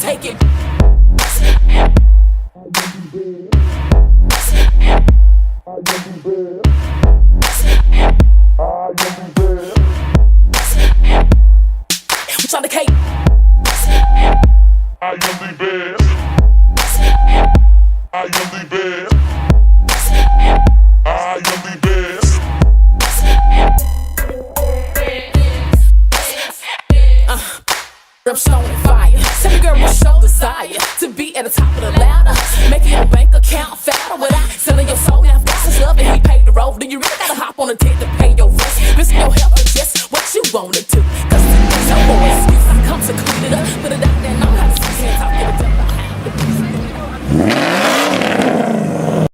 take it. We tryna cake. I am the best. I am the best. I am the best. I'm showing fire. Every girl will show desire to be at the top of the ladder, making your bank account fatter without selling your soul. Now, if God is love,